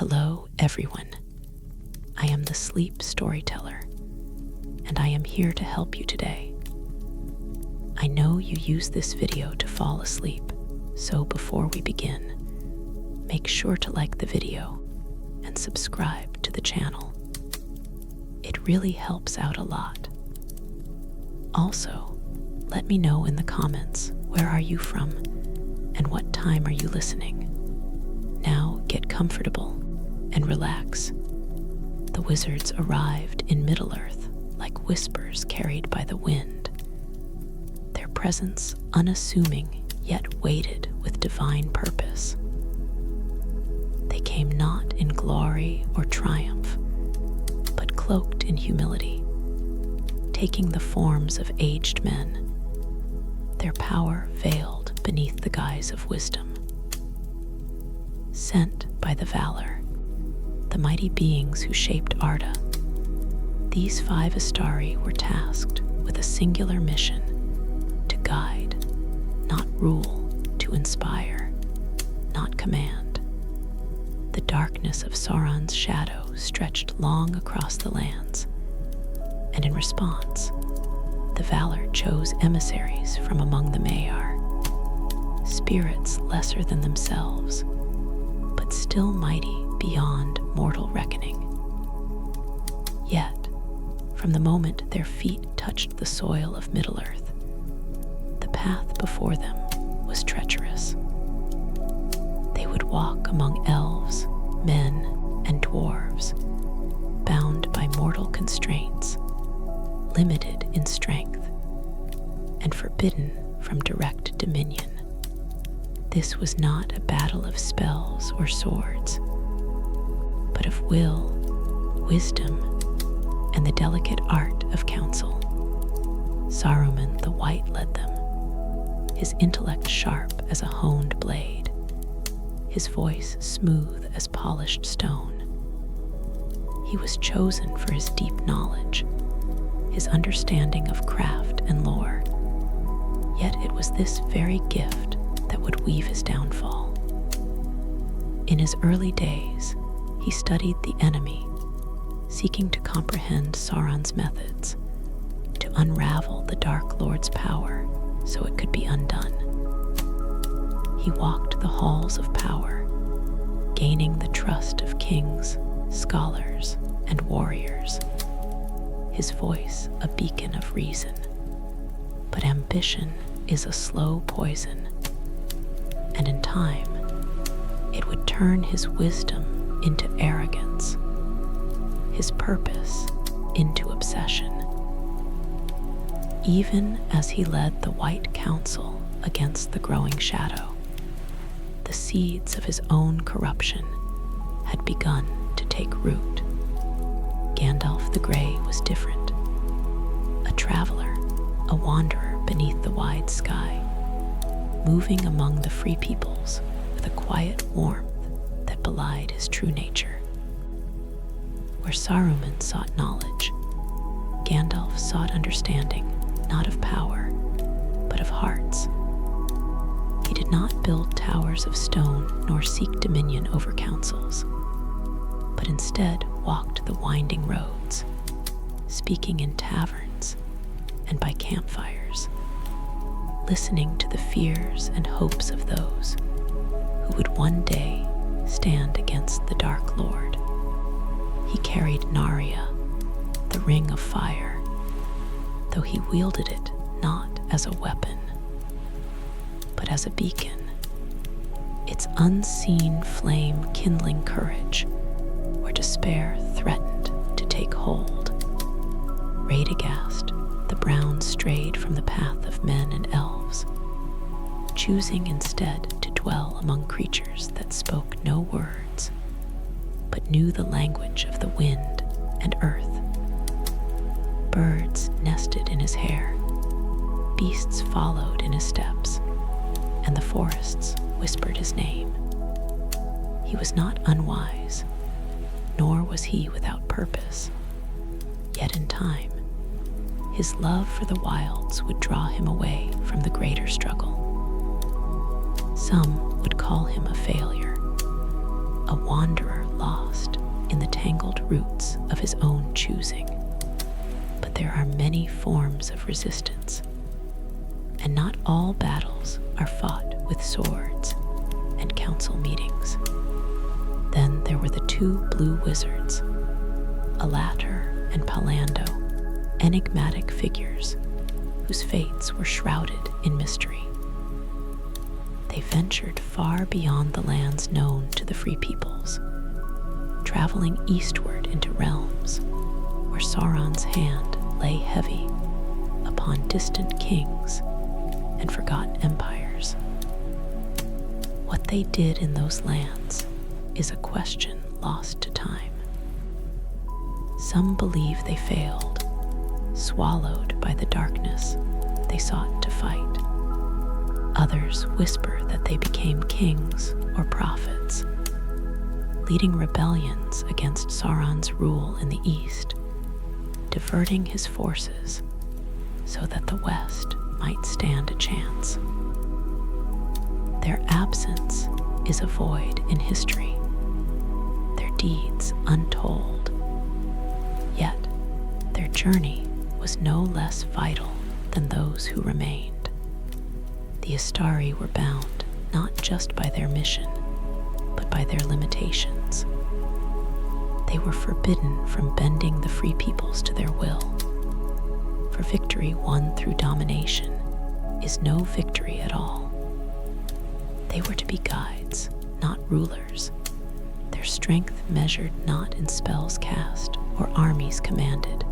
Hello, everyone. I am the sleep storyteller, and I am here to help you today. I know you use this video to fall asleep, so before we begin, make sure to like the video and subscribe to the channel. It really helps out a lot. Also, let me know in the comments, where are you from and what time are you listening? Now get comfortable and relax. The wizards arrived in Middle-earth like whispers carried by the wind. Their presence unassuming yet weighted with divine purpose. They came not in glory or triumph, but cloaked in humility, taking the forms of aged men, their power veiled beneath the guise of wisdom. Sent by the valor, the mighty beings who shaped Arda, these 5 Istari were tasked with a singular mission: to guide, not rule, to inspire, not command. The darkness of Sauron's shadow stretched long across the lands, and in response, the valor chose emissaries from among the Maiar, spirits lesser than themselves, but still mighty beyond mortal reckoning. Yet, from the moment their feet touched the soil of Middle-earth, the path before them was treacherous. They would walk among elves, men, and dwarves, bound by mortal constraints, limited in strength, and forbidden from direct dominion. This was not a battle of spells or swords, but of will, wisdom, and the delicate art of counsel. Saruman the White led them, his intellect sharp as a honed blade, his voice smooth as polished stone. He was chosen for his deep knowledge, his understanding of craft and lore. Yet it was this very gift that would weave his downfall. In his early days, he studied the enemy, seeking to comprehend Sauron's methods, to unravel the Dark Lord's power so it could be undone. He walked the halls of power, gaining the trust of kings, scholars, and warriors, his voice a beacon of reason. But ambition is a slow poison, and in time, it would turn his wisdom into arrogance, his purpose into obsession. Even as he led the White Council against the growing shadow, the seeds of his own corruption had begun to take root. Gandalf the Grey was different, a traveler, a wanderer beneath the wide sky, moving among the free peoples with a quiet warmth that belied his true nature. Where Saruman sought knowledge, Gandalf sought understanding, not of power, but of hearts. He did not build towers of stone nor seek dominion over councils, but instead walked the winding roads, speaking in taverns and by campfires, listening to the fears and hopes of those who would one day stand against the Dark Lord. He carried Narya, the Ring of Fire, though he wielded it not as a weapon, but as a beacon, its unseen flame kindling courage where despair threatened to take hold. Radagast, the brown strayed from the path of men and elves, choosing instead to dwell among creatures that spoke no words, but knew the language of the wind and earth. Birds nested in his hair, beasts followed in his steps, and the forests whispered his name. He was not unwise, nor was he without purpose. Yet in time, his love for the wilds would draw him away from the greater struggle. Some would call him a failure, a wanderer lost in the tangled roots of his own choosing. But there are many forms of resistance, and not all battles are fought with swords and council meetings. Then there were the two blue wizards, LOTR and Palando, enigmatic figures whose fates were shrouded in mystery. They ventured far beyond the lands known to the free peoples, traveling eastward into realms where Sauron's hand lay heavy upon distant kings and forgotten empires. What they did in those lands is a question lost to time. Some believe they failed, swallowed by the darkness they sought to fight. Others whisper that they became kings or prophets, leading rebellions against Sauron's rule in the east, diverting his forces so that the west might stand a chance. Their absence is a void in history, their deeds untold. Yet their journey was no less vital than those who remained. The Istari were bound not just by their mission, but by their limitations. They were forbidden from bending the free peoples to their will, for victory won through domination is no victory at all. They were to be guides, not rulers, their strength measured not in spells cast or armies commanded,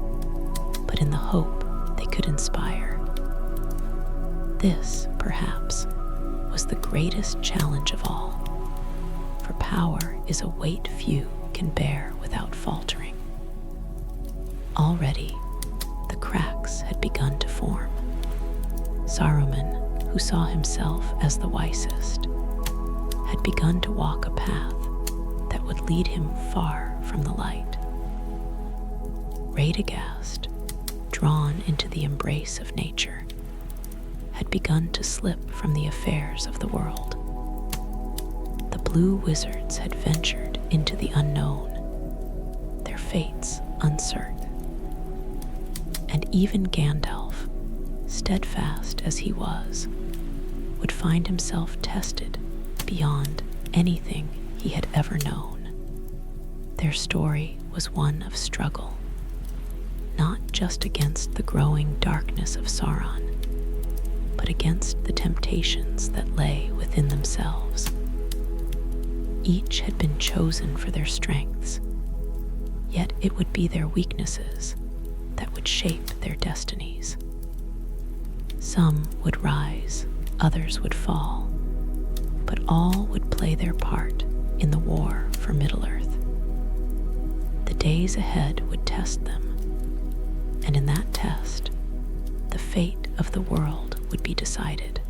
but in the hope they could inspire. This, perhaps, was the greatest challenge of all, for power is a weight few can bear without faltering. Already, the cracks had begun to form. Saruman, who saw himself as the wisest, had begun to walk a path that would lead him far from the light. Radagast, drawn into the embrace of nature, had begun to slip from the affairs of the world. The blue wizards had ventured into the unknown, their fates uncertain. And even Gandalf, steadfast as he was, would find himself tested beyond anything he had ever known. Their story was one of struggle, not just against the growing darkness of Sauron, but against the temptations that lay within themselves. Each had been chosen for their strengths, yet it would be their weaknesses that would shape their destinies. Some would rise, others would fall, but all would play their part in the war for Middle-earth. The days ahead would test them, and in that test, the fate of the world would be decided.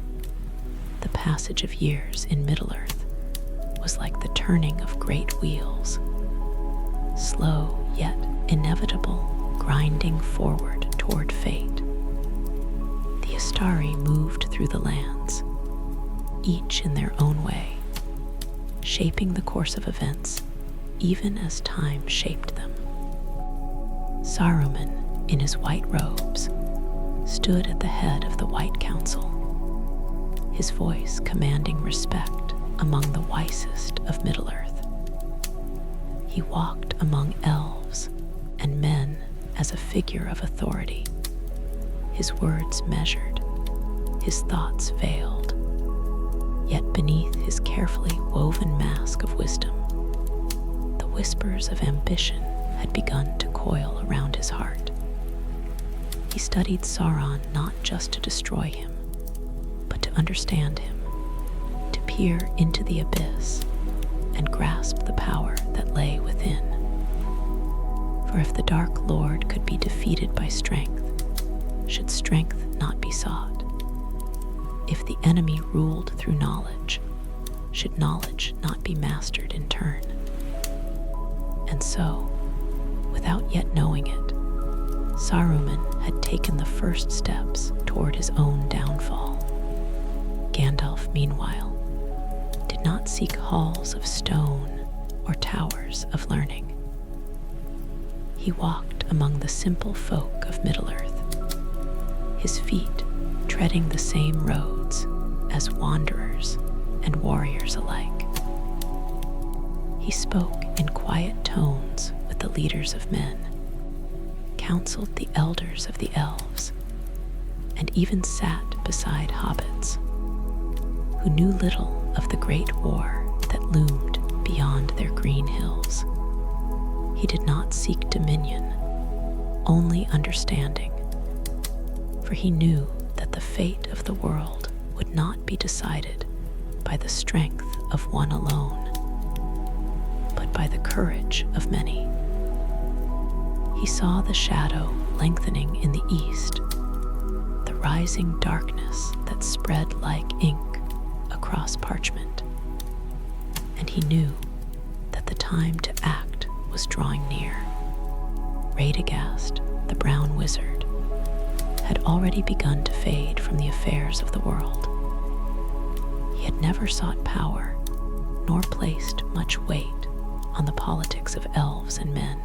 The passage of years in Middle-earth was like the turning of great wheels, slow yet inevitable, grinding forward toward fate. The Istari moved through the lands, each in their own way, shaping the course of events even as time shaped them. Saruman, in his white robes, stood at the head of the White Council, his voice commanding respect among the wisest of Middle-earth. He walked among elves and men as a figure of authority, his words measured, his thoughts veiled. Yet beneath his carefully woven mask of wisdom, the whispers of ambition had begun to coil around his heart. He studied Sauron not just to destroy him, but to understand him, to peer into the abyss and grasp the power that lay within. For if the Dark Lord could be defeated by strength, should strength not be sought? If the enemy ruled through knowledge, should knowledge not be mastered in turn? And so, without yet knowing it, Saruman had taken the first steps toward his own downfall. Gandalf, meanwhile, did not seek halls of stone or towers of learning. He walked among the simple folk of Middle-earth, his feet treading the same roads as wanderers and warriors alike. He spoke in quiet tones with the leaders of men, counseled the elders of the elves, and even sat beside hobbits, who knew little of the great war that loomed beyond their green hills. He did not seek dominion, only understanding, for he knew that the fate of the world would not be decided by the strength of one alone, but by the courage of many. He saw the shadow lengthening in the east, the rising darkness that spread like ink across parchment, and he knew that the time to act was drawing near. Radagast, the brown wizard, had already begun to fade from the affairs of the world. He had never sought power, nor placed much weight on the politics of elves and men.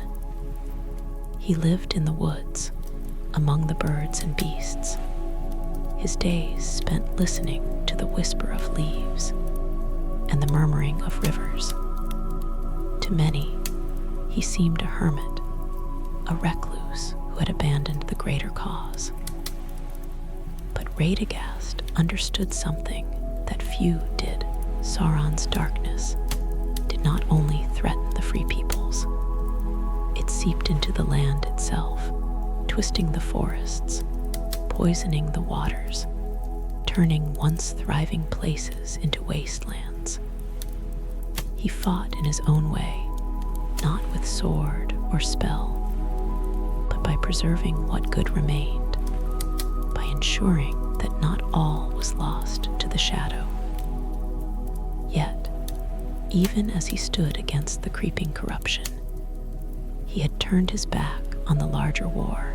He lived in the woods, among the birds and beasts, his days spent listening to the whisper of leaves and the murmuring of rivers. To many, he seemed a hermit, a recluse who had abandoned the greater cause. But Radagast understood something that few did. Sauron's darkness did not only threaten the free peoples, it seeped into the land itself, twisting the forests, poisoning the waters, turning once thriving places into wastelands. He fought in his own way, not with sword or spell, but by preserving what good remained, by ensuring that not all was lost to the shadow. Yet, even as he stood against the creeping corruption, he had turned his back on the larger war,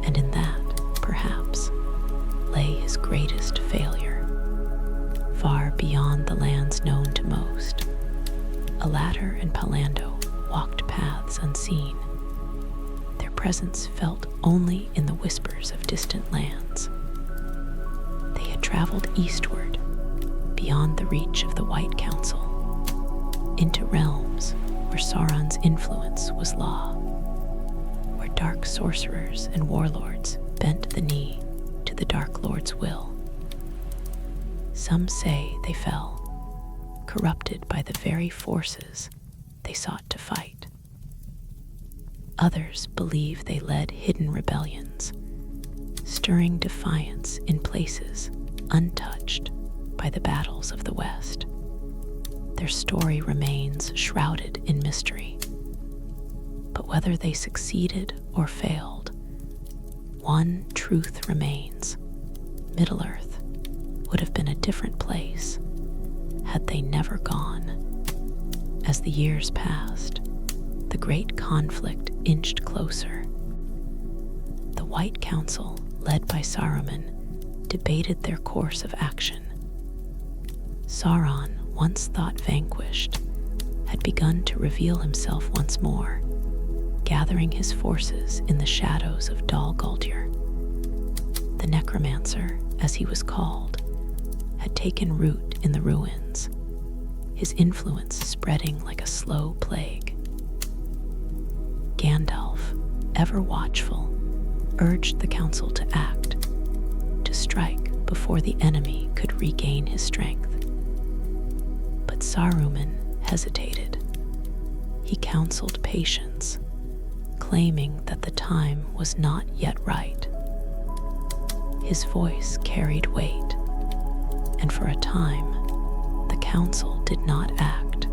and in that, perhaps, lay his greatest failure. Far beyond the lands known to most, Aladar and Palando walked paths unseen, their presence felt only in the whispers of distant lands. They had traveled eastward, beyond the reach of the White Council, into realms where Sauron's influence was law, where dark sorcerers and warlords bent the knee to the Dark Lord's will. Some say they fell, corrupted by the very forces they sought to fight. Others believe they led hidden rebellions, stirring defiance in places untouched by the battles of the West. Their story remains shrouded in mystery. But whether they succeeded or failed, one truth remains: Middle-earth would have been a different place had they never gone. As the years passed, the great conflict inched closer. The White Council, led by Saruman, debated their course of action. Sauron, once thought vanquished, had begun to reveal himself once more, gathering his forces in the shadows of Dol Guldur. The necromancer, as he was called, had taken root in the ruins, his influence spreading like a slow plague. Gandalf, ever watchful, urged the council to act, to strike before the enemy could regain his strength. But Saruman hesitated. He counseled patience, claiming that the time was not yet right. His voice carried weight, and for a time, the council did not act.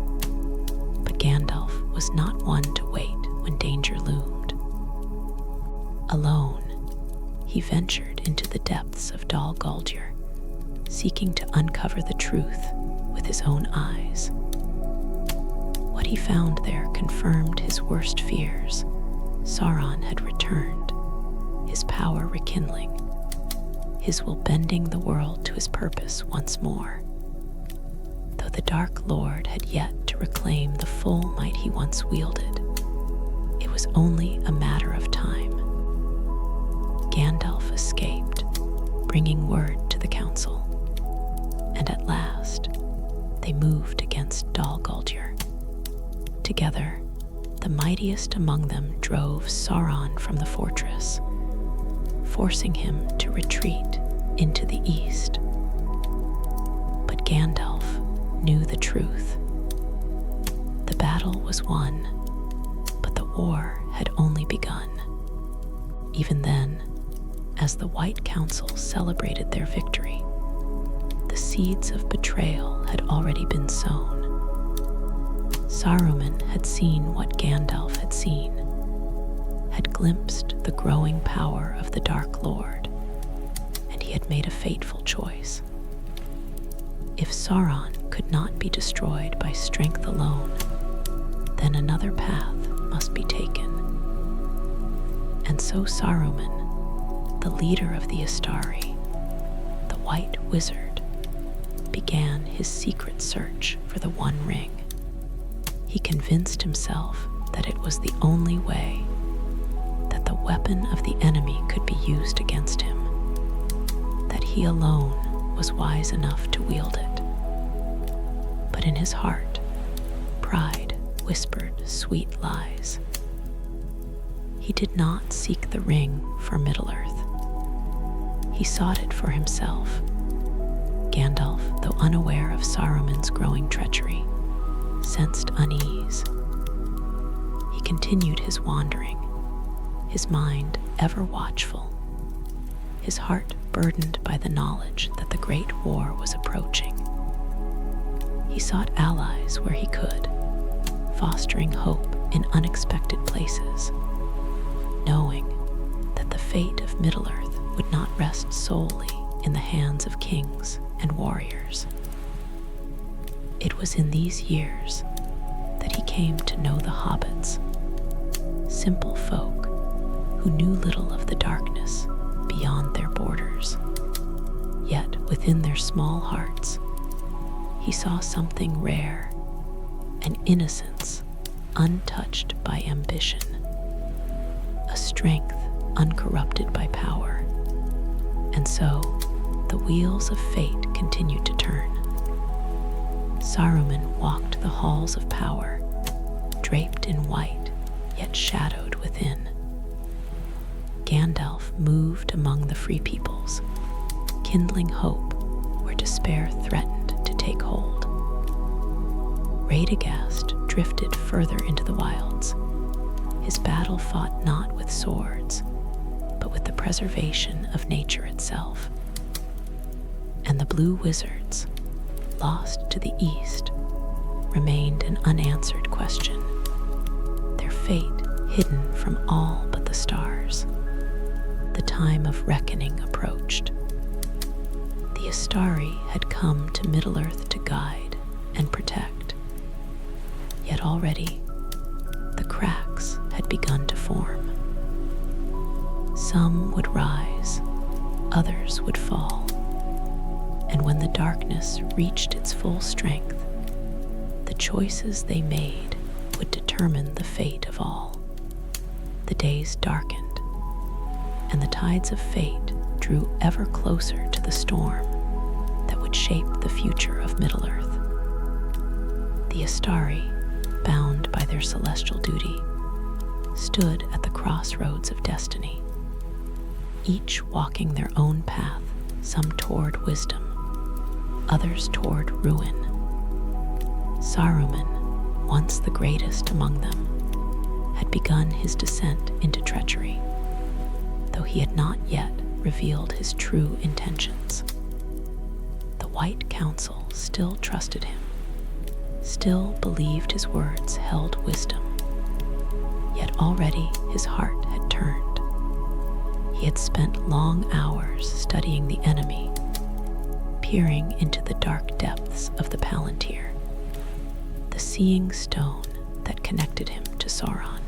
But Gandalf was not one to wait when danger loomed. Alone, he ventured into the depths of Dol Guldur, seeking to uncover the truth with his own eyes. What he found there confirmed his worst fears. Sauron had returned, his power rekindling, his will bending the world to his purpose once more. Though the Dark Lord had yet to reclaim the full might he once wielded. It was only a matter of time. Gandalf escaped, bringing word to the council, and at last they moved against Dol Guldur. Together, the mightiest among them drove Sauron from the fortress, forcing him to retreat into the east. But Gandalf knew the truth. The battle was won, but the war had only begun. Even then, as the White Council celebrated their victory, the seeds of betrayal had already been sown. Saruman had seen what Gandalf had seen, had glimpsed the growing power of the Dark Lord, and he had made a fateful choice. If Sauron could not be destroyed by strength alone, then another path must be taken. And so Saruman, the leader of the Istari, the White Wizard, began his secret search for the One Ring. He convinced himself that it was the only way, that the weapon of the enemy could be used against him, that he alone was wise enough to wield it. But in his heart, pride whispered sweet lies. He did not seek the ring for Middle-earth. He sought it for himself. Gandalf, though unaware of Saruman's growing treachery, sensed unease. He continued his wandering, his mind ever watchful, his heart burdened by the knowledge that the Great War was approaching. He sought allies where he could, fostering hope in unexpected places, knowing that the fate of Middle-earth would not rest solely in the hands of kings and warriors. It was in these years that he came to know the hobbits, simple folk who knew little of the darkness beyond their borders. Yet within their small hearts, he saw something rare, an innocence untouched by ambition, a strength uncorrupted by power. And so, the wheels of fate continued to turn. Saruman walked the halls of power, draped in white, yet shadowed within. Gandalf moved among the free peoples, kindling hope where despair threatened to take hold. Radagast drifted further into the wilds. His battle fought not with swords, but with the preservation of nature itself. And the Blue Wizards, lost to the east, remained an unanswered question, their fate hidden from all but the stars. The time of reckoning approached. The Istari had come to Middle-earth to guide and protect. Yet already, the cracks had begun to form. Some would rise, others would fall. And when the darkness reached its full strength, the choices they made would determine the fate of all. The days darkened, and the tides of fate drew ever closer to the storm that would shape the future of Middle-earth. The Istari, bound by their celestial duty, stood at the crossroads of destiny, each walking their own path, some toward wisdom, others toward ruin. Saruman, once the greatest among them, had begun his descent into treachery, though he had not yet revealed his true intentions. The White Council still trusted him, still believed his words held wisdom, yet already his heart had turned. He had spent long hours studying the enemy, peering into the dark depths of the Palantir, the seeing stone that connected him to Sauron.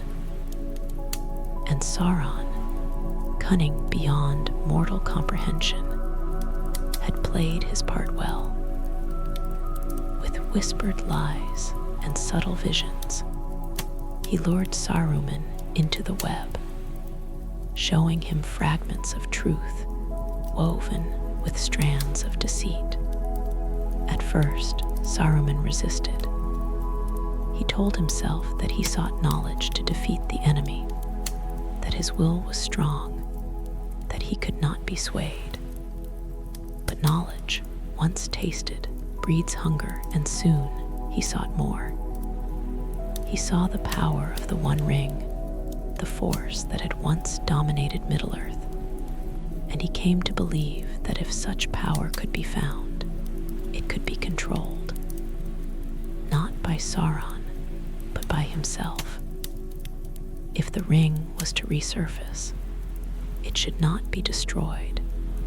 And Sauron, cunning beyond mortal comprehension, had played his part well. With whispered lies and subtle visions, he lured Saruman into the web, showing him fragments of truth woven with strands of deceit. At first, Saruman resisted. He told himself that he sought knowledge to defeat the enemy, that his will was strong, that he could not be swayed. But knowledge, once tasted, breeds hunger, and soon he sought more. He saw the power of the One Ring, the force that had once dominated Middle-earth, and he came to believe that if such power could be found, it could be controlled, not by Sauron, but by himself. If the ring was to resurface, it should not be destroyed,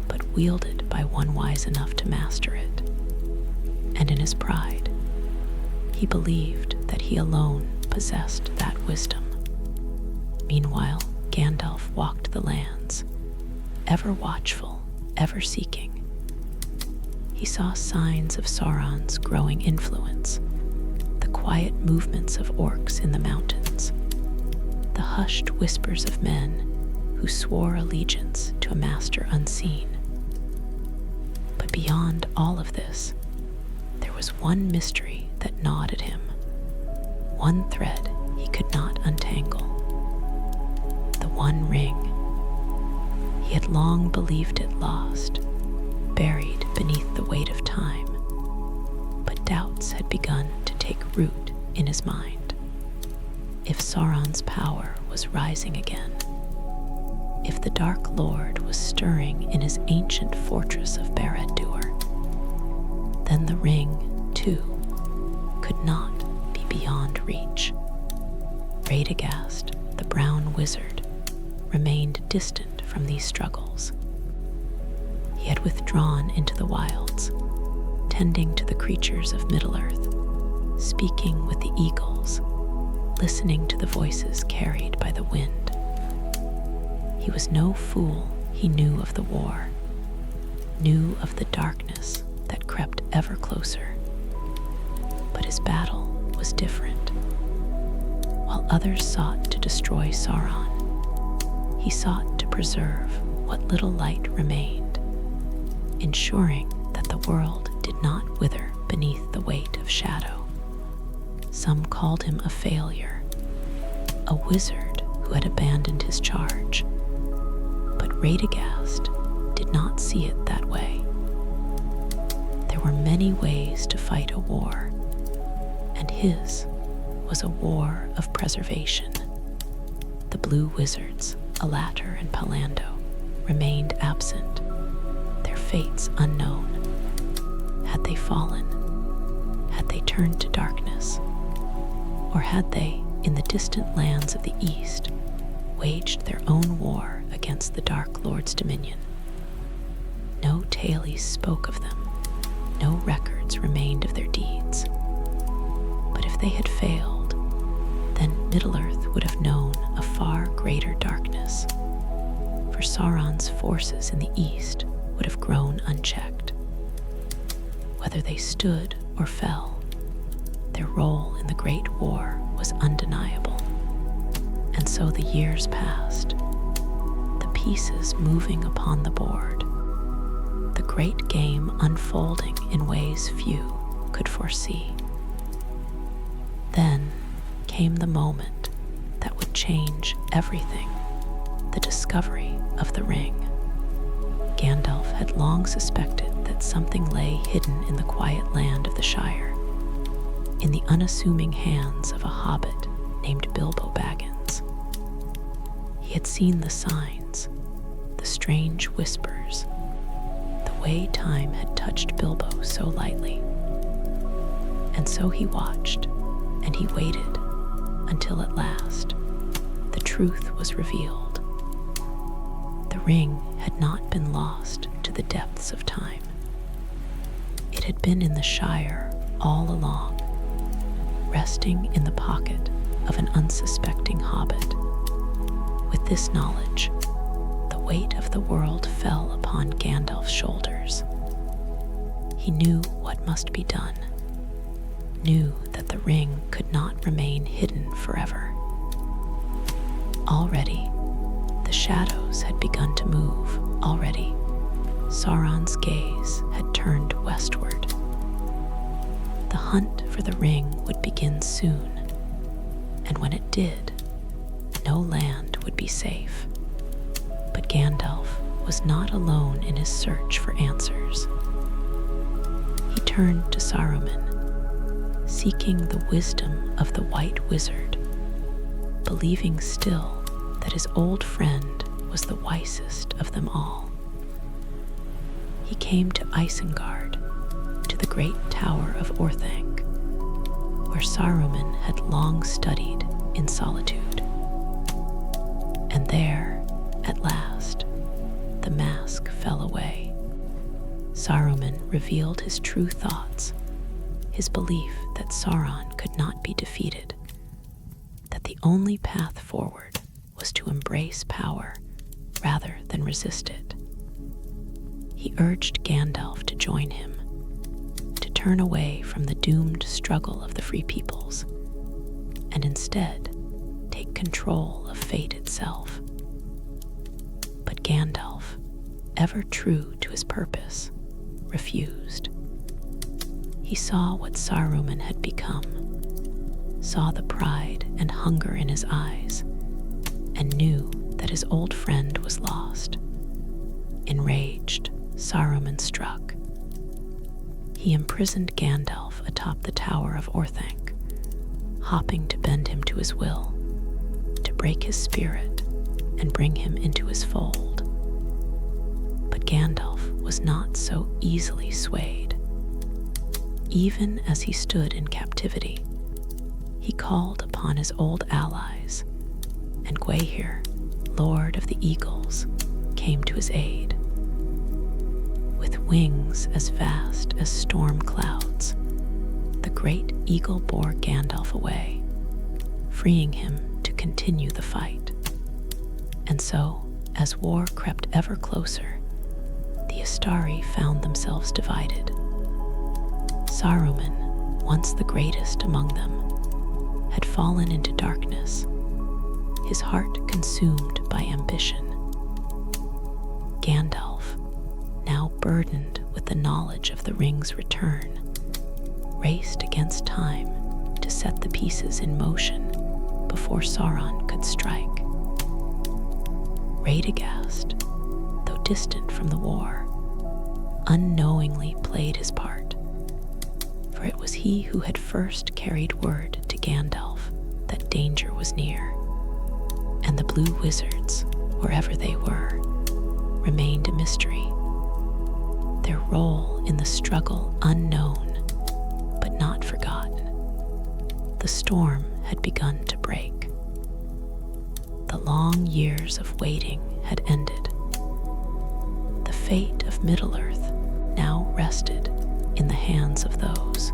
but wielded by one wise enough to master it. And in his pride, he believed that he alone possessed that wisdom. Meanwhile, Gandalf walked the lands, ever watchful, ever seeking. He saw signs of Sauron's growing influence, the quiet movements of orcs in the mountains, the hushed whispers of men who swore allegiance to a master unseen. But beyond all of this, there was one mystery that gnawed at him, one thread he could not untangle. The One Ring. He had long believed it lost, buried beneath the weight of time, but doubts had begun to take root in his mind. If Sauron's power was rising again, if the Dark Lord was stirring in his ancient fortress of Barad-dûr, then the ring, too, could not be beyond reach. Radagast, the brown wizard, remained distant from these struggles. He had withdrawn into the wilds, tending to the creatures of Middle-earth, speaking with the eagles, listening to the voices carried by the wind. He was no fool. He knew of the war, knew of the darkness that crept ever closer. But his battle was different. While others sought to destroy Sauron, he sought to preserve what little light remained, ensuring that the world did not wither beneath the weight of shadow. Some called him a failure, a wizard who had abandoned his charge. But Radagast did not see it that way. There were many ways to fight a war, and his was a war of preservation. The blue wizards, Alatar and Palando, remained absent, their fates unknown. Had they fallen? Had they turned to darkness? Or had they, in the distant lands of the east, waged their own war against the Dark Lord's dominion? No tales spoke of them, no records remained of their deeds. But if they had failed, then Middle-earth would have known a far greater darkness, for Sauron's forces in the east would have grown unchecked. Whether they stood or fell, their role in the Great War was undeniable. And so the years passed, the pieces moving upon the board, the great game unfolding in ways few could foresee. Then came the moment that would change everything, the discovery of the ring. Gandalf had long suspected that something lay hidden in the quiet land of the Shire, in the unassuming hands of a hobbit named Bilbo Baggins. He had seen the signs, the strange whispers, the way time had touched Bilbo so lightly. And so he watched, and he waited, until at last the truth was revealed. The ring had not been lost to the depths of time. It had been in the Shire all along, resting in the pocket of an unsuspecting hobbit. With this knowledge, the weight of the world fell upon Gandalf's shoulders. He knew what must be done. knew that the ring could not remain hidden forever. Already, the shadows had begun to move. Already, Sauron's gaze had turned westward. The hunt for the ring would begin soon, and when it did, no land would be safe. But Gandalf was not alone in his search for answers. He turned to Saruman, seeking the wisdom of the White Wizard, believing still that his old friend was the wisest of them all. He came to Isengard, to the great tower of Orthanc, where Saruman had long studied in solitude. And there, at last, the mask fell away. Saruman revealed his true thoughts, his belief that Sauron could not be defeated, that the only path forward was to embrace power rather than resist it. He urged Gandalf to join him, to turn away from the doomed struggle of the Free Peoples, and instead take control of fate itself. But Gandalf, ever true to his purpose, refused. He saw what Saruman had become, saw the pride and hunger in his eyes, and knew that his old friend was lost. Enraged, Saruman struck. He imprisoned Gandalf atop the tower of Orthanc, hopping to bend him to his will, to break his spirit and bring him into his fold. But Gandalf was not so easily swayed. Even as he stood in captivity, he called upon his old allies, and Gwaihir, Lord of the Eagles, came to his aid. With wings as vast as storm clouds, the great eagle bore Gandalf away, freeing him to continue the fight. And so, as war crept ever closer, the Istari found themselves divided. Saruman, once the greatest among them, had fallen into darkness, his heart consumed by ambition. Gandalf, now burdened with the knowledge of the ring's return, raced against time to set the pieces in motion before Sauron could strike. Radagast, though distant from the war, unknowingly played his part, for it was he who had first carried word to Gandalf that danger was near, and the Blue Wizards, wherever they were, remained a mystery, their role in the struggle unknown but not forgotten. The storm had begun to break. The long years of waiting had ended. The fate of Middle-earth now rested in the hands of those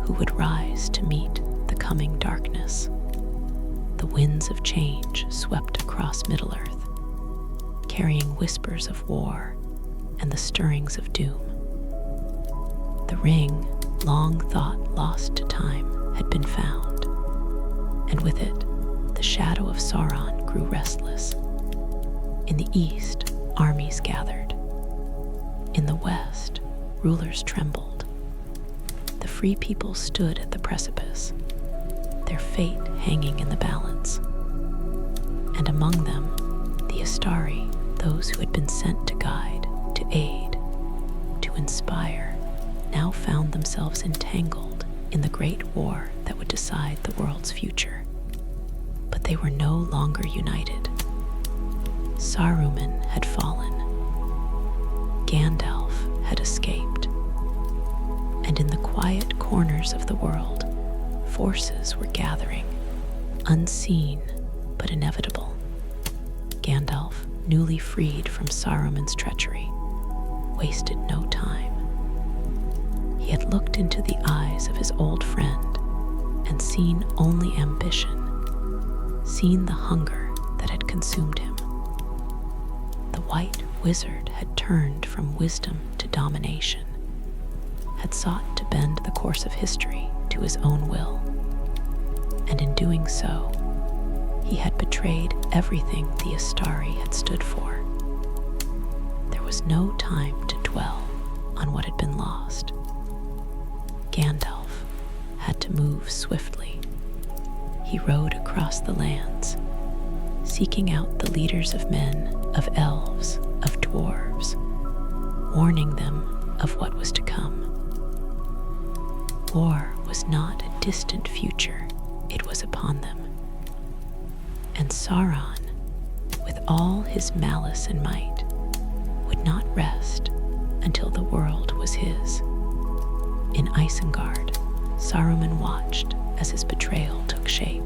who would rise to meet the coming darkness. The winds of change swept across Middle-earth, carrying whispers of war and the stirrings of doom. The ring, long thought lost to time, had been found, and with it, the shadow of Sauron grew restless. In the east, armies gathered. In the west, rulers trembled. The Free People stood at the precipice, their fate hanging in the balance. And among them, the Istari, those who had been sent to guide, to aid, to inspire, now found themselves entangled in the great war that would decide the world's future. But they were no longer united. Saruman had fallen. Gandalf had escaped. And in the quiet corners of the world, forces were gathering, unseen but inevitable. Gandalf, newly freed from Saruman's treachery, wasted no time. He had looked into the eyes of his old friend and seen only ambition, seen the hunger that had consumed him. The White Wizard had turned from wisdom to domination, had sought to bend the course of history to to his own will, and in doing so, he had betrayed everything the Istari had stood for. There was no time to dwell on what had been lost. Gandalf had to move swiftly. He rode across the lands, seeking out the leaders of men, of elves, of dwarves, warning them of what was to come. War was not a distant future, it was upon them. And Sauron, with all his malice and might, would not rest until the world was his. In Isengard, Saruman watched as his betrayal took shape.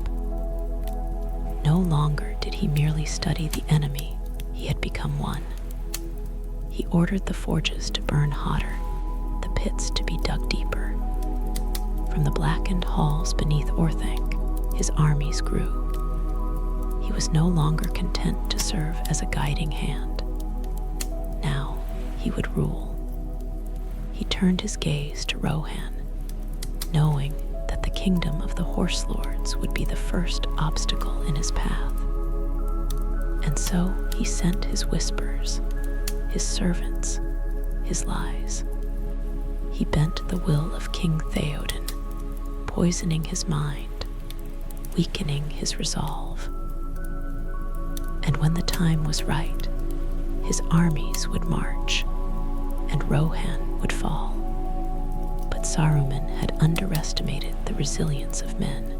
No longer did he merely study the enemy, he had become one. He ordered the forges to burn hotter, the pits to be dug deeper. From the blackened halls beneath Orthanc, his armies grew. He was no longer content to serve as a guiding hand. Now he would rule. He turned his gaze to Rohan, knowing that the kingdom of the Horse Lords would be the first obstacle in his path. And so he sent his whispers, his servants, his lies. He bent the will of King Theoden, poisoning his mind, weakening his resolve. And when the time was right, his armies would march, and Rohan would fall. But Saruman had underestimated the resilience of men.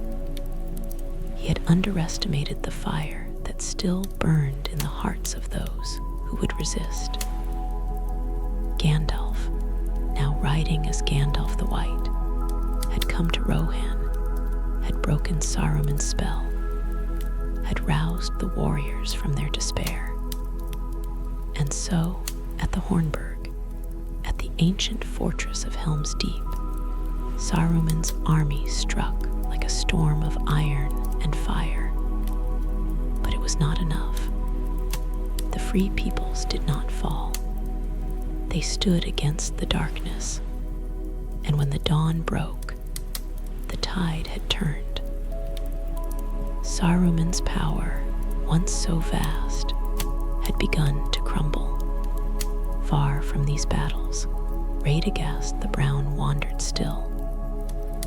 He had underestimated the fire that still burned in the hearts of those who would resist. Gandalf, now riding as Gandalf the White, had come to Rohan, had broken Saruman's spell, had roused the warriors from their despair. And so, at the Hornburg, at the ancient fortress of Helm's Deep, Saruman's army struck like a storm of iron and fire. But it was not enough. The free peoples did not fall. They stood against the darkness, and when the dawn broke, the tide had turned. Saruman's power, once so vast, had begun to crumble. Far from these battles, Radagast the Brown wandered still,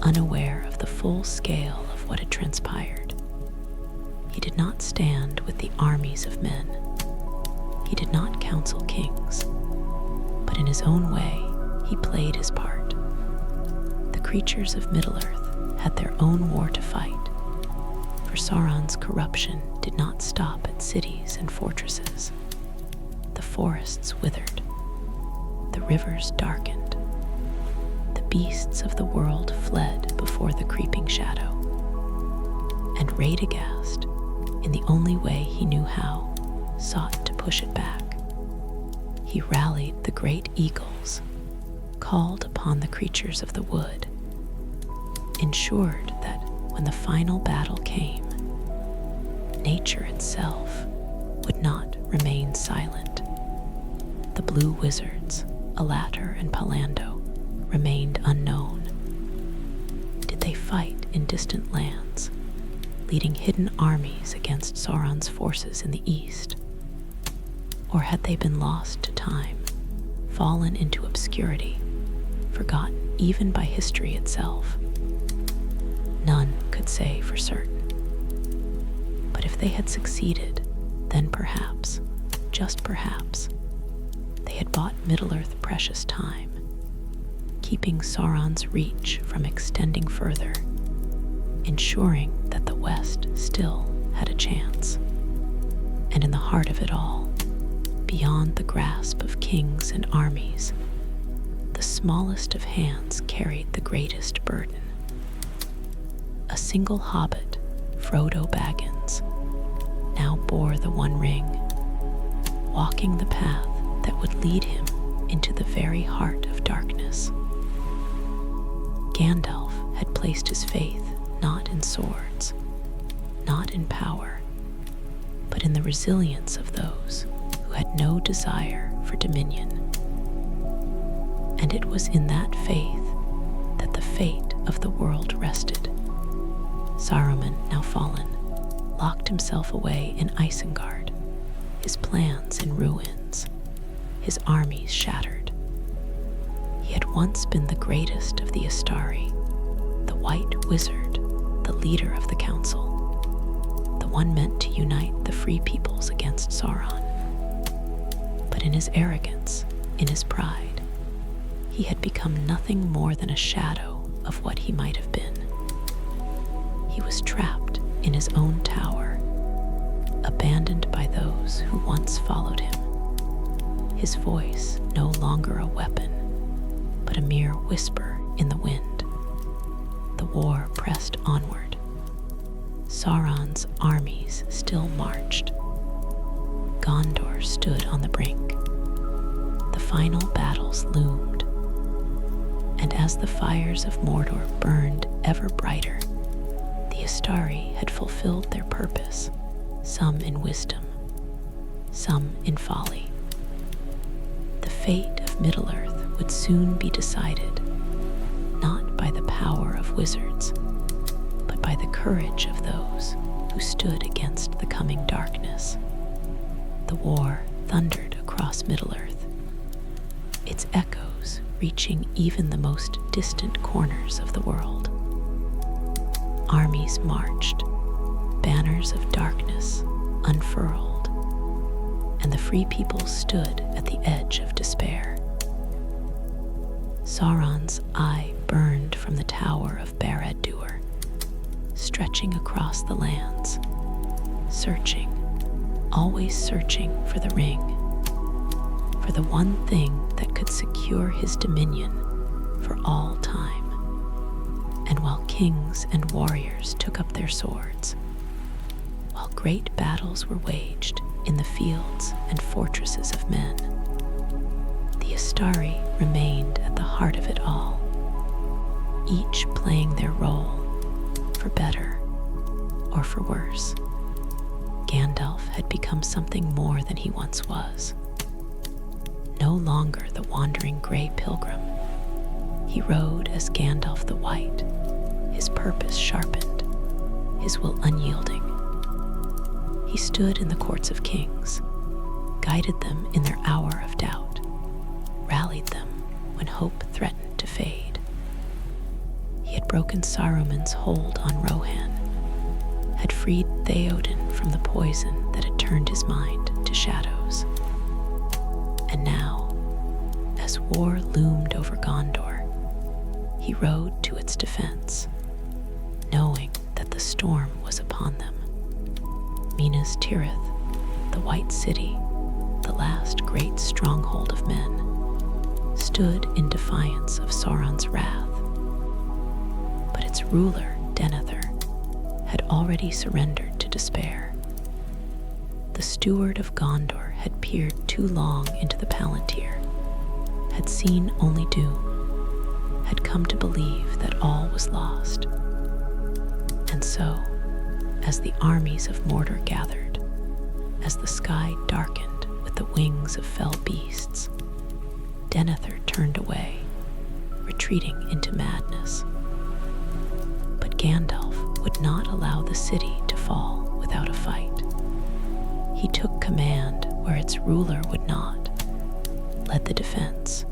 unaware of the full scale of what had transpired. He did not stand with the armies of men. He did not counsel kings, but in his own way, he played his part. The creatures of Middle-earth had their own war to fight, for Sauron's corruption did not stop at cities and fortresses. The forests withered, the rivers darkened, the beasts of the world fled before the creeping shadow. And Radagast, in the only way he knew how, sought to push it back. He rallied the great eagles, called upon the creatures of the wood, ensured that when the final battle came, nature itself would not remain silent. The blue wizards, Alatar and Palando, remained unknown. Did they fight in distant lands, leading hidden armies against Sauron's forces in the east? Or had they been lost to time, fallen into obscurity, forgotten even by history itself? None could say for certain. But if they had succeeded, then perhaps, just perhaps, they had bought Middle-earth precious time, keeping Sauron's reach from extending further, ensuring that the West still had a chance. And in the heart of it all, beyond the grasp of kings and armies, the smallest of hands carried the greatest burden. A single hobbit, Frodo Baggins, now bore the One Ring, walking the path that would lead him into the very heart of darkness. Gandalf had placed his faith not in swords, not in power, but in the resilience of those who had no desire for dominion. And it was in that faith that the fate of the world rested. Saruman, now fallen, locked himself away in Isengard, his plans in ruins, his armies shattered. He had once been the greatest of the Istari, the White Wizard, the leader of the council, the one meant to unite the free peoples against Sauron. But in his arrogance, in his pride, he had become nothing more than a shadow of what he might have been. He was trapped in his own tower, abandoned by those who once followed him. His voice no longer a weapon, but a mere whisper in the wind. The war pressed onward. Sauron's armies still marched. Gondor stood on the brink. The final battles loomed. And as the fires of Mordor burned ever brighter, the Istari had fulfilled their purpose, some in wisdom, some in folly. The fate of Middle-earth would soon be decided, not by the power of wizards, but by the courage of those who stood against the coming darkness. The war thundered across Middle-earth, its echoes reaching even the most distant corners of the world. Armies marched, banners of darkness unfurled, and the free people stood at the edge of despair. Sauron's eye burned from the tower of Barad-dûr, stretching across the lands, searching, always searching for the ring, for the one thing that could secure his dominion for all time. And while kings and warriors took up their swords, while great battles were waged in the fields and fortresses of men, the Istari remained at the heart of it all, each playing their role, for better or for worse. Gandalf had become something more than he once was. No longer the wandering gray pilgrim, he rode as Gandalf the White, his purpose sharpened, his will unyielding. He stood in the courts of kings, guided them in their hour of doubt, rallied them when hope threatened to fade. He had broken Saruman's hold on Rohan, had freed Theoden from the poison that had turned his mind to shadows. And now, as war loomed over Gondor, he rode to its defense, knowing that the storm was upon them. Minas Tirith, the White City, the last great stronghold of men, stood in defiance of Sauron's wrath. But its ruler, Denethor, had already surrendered to despair. The steward of Gondor had peered too long into the Palantir, had seen only doom, had come to believe that all was lost. And so, as the armies of Mordor gathered, as the sky darkened with the wings of fell beasts, Denethor turned away, retreating into madness. But Gandalf would not allow the city to fall without a fight. He took command where its ruler would not, led the defense,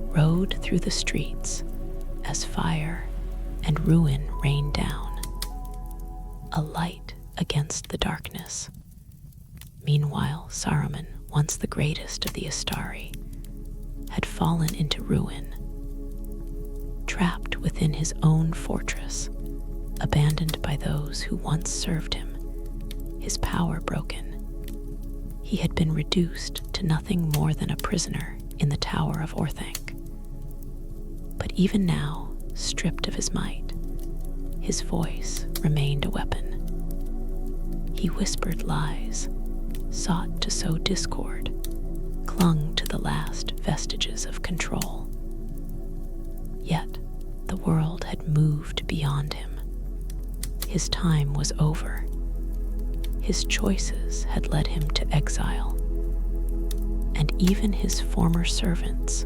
rode through the streets as fire and ruin rained down, a light against the darkness. Meanwhile, Saruman, once the greatest of the Istari, had fallen into ruin, trapped within his own fortress, abandoned by those who once served him, his power broken. He had been reduced to nothing more than a prisoner in the Tower of Orthanc. But even now, stripped of his might, his voice remained a weapon. He whispered lies, sought to sow discord, clung to the last vestiges of control. Yet, the world had moved beyond him. His time was over. His choices had led him to exile, and even his former servants,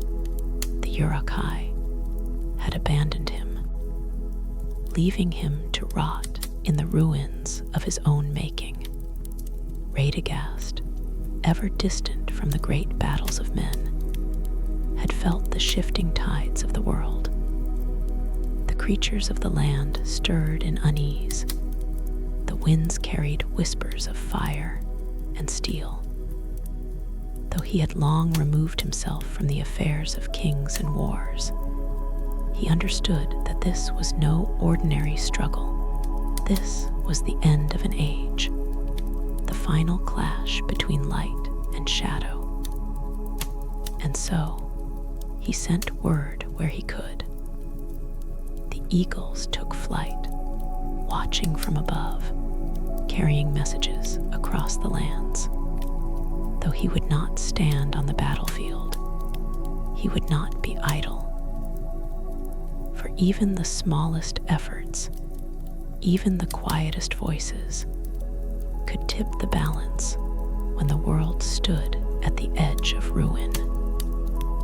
the Uruk-hai, had abandoned him. leaving him to rot in the ruins of his own making. Radagast, ever distant from the great battles of men, had felt the shifting tides of the world. The creatures of the land stirred in unease. The winds carried whispers of fire and steel. Though he had long removed himself from the affairs of kings and wars, he understood that this was no ordinary struggle. This was the end of an age, the final clash between light and shadow. And so, he sent word where he could. The eagles took flight, watching from above, carrying messages across the lands. Though he would not stand on the battlefield, he would not be idle. For even the smallest efforts, even the quietest voices, could tip the balance when the world stood at the edge of ruin.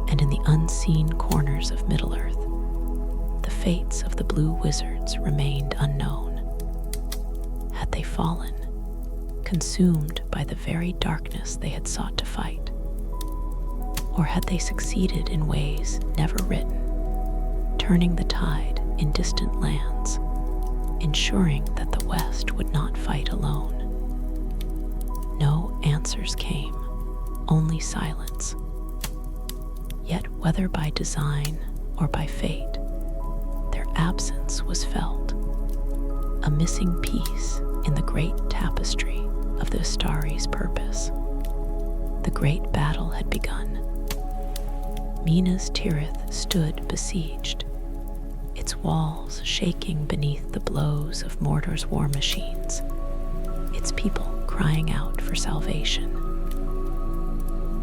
And in the unseen corners of Middle-earth, the fates of the blue wizards remained unknown. Had they fallen, consumed by the very darkness they had sought to fight? Or had they succeeded in ways never written, turning the tide in distant lands, ensuring that the West would not fight alone? No answers came, only silence. Yet whether by design or by fate, their absence was felt, a missing piece in the great tapestry of the Istari's purpose. The great battle had begun. Minas Tirith stood besieged, its walls shaking beneath the blows of Mordor's war machines, its people crying out for salvation.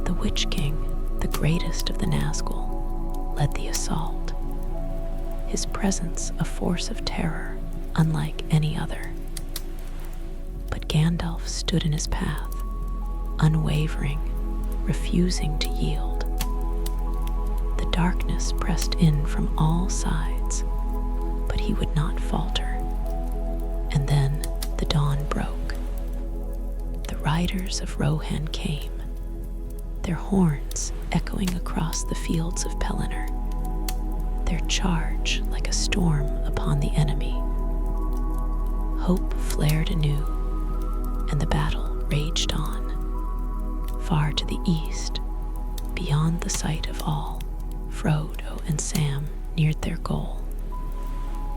The Witch King, the greatest of the Nazgul, led the assault, his presence a force of terror unlike any other. But Gandalf stood in his path, unwavering, refusing to yield. The darkness pressed in from all sides, but he would not falter. And then the dawn broke. The riders of Rohan came, their horns echoing across the fields of Pelennor, their charge like a storm upon the enemy. Hope flared anew, and the battle raged on. Far to the east, beyond the sight of all, Frodo and Sam neared their goal,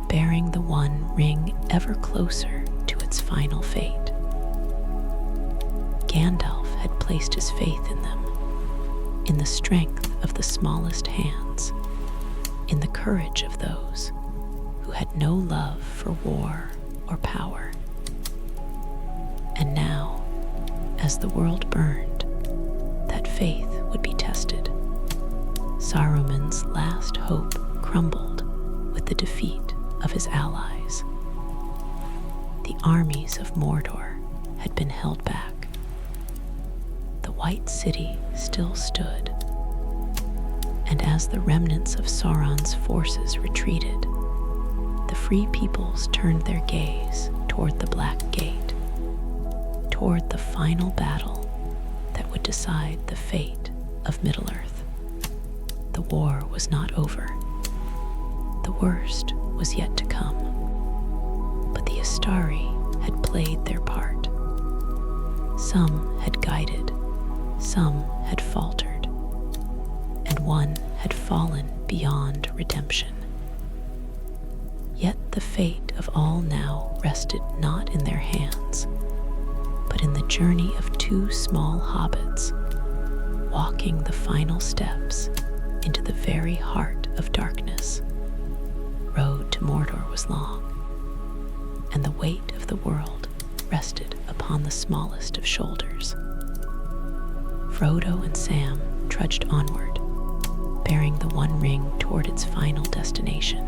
bearing the one ring ever closer to its final fate. Gandalf had placed his faith in them, in the strength of the smallest hands, in the courage of those who had no love for war or power. And now, as the world burned, that faith would be tested. Saruman's last hope crumbled with the defeat of his allies. The armies of Mordor had been held back. The White City still stood, and as the remnants of Sauron's forces retreated, the free peoples turned their gaze toward the Black Gate, toward the final battle that would decide the fate of Middle-earth. The war was not over. The worst was yet to come. But the Istari had played their part. Some had guided, some had faltered, and one had fallen beyond redemption. Yet the fate of all now rested not in their hands, but in the journey of two small hobbits, walking the final steps into the very heart of darkness. Road to Mordor was long, and the weight of the world rested upon the smallest of shoulders. Frodo and Sam trudged onward, bearing the One Ring toward its final destination,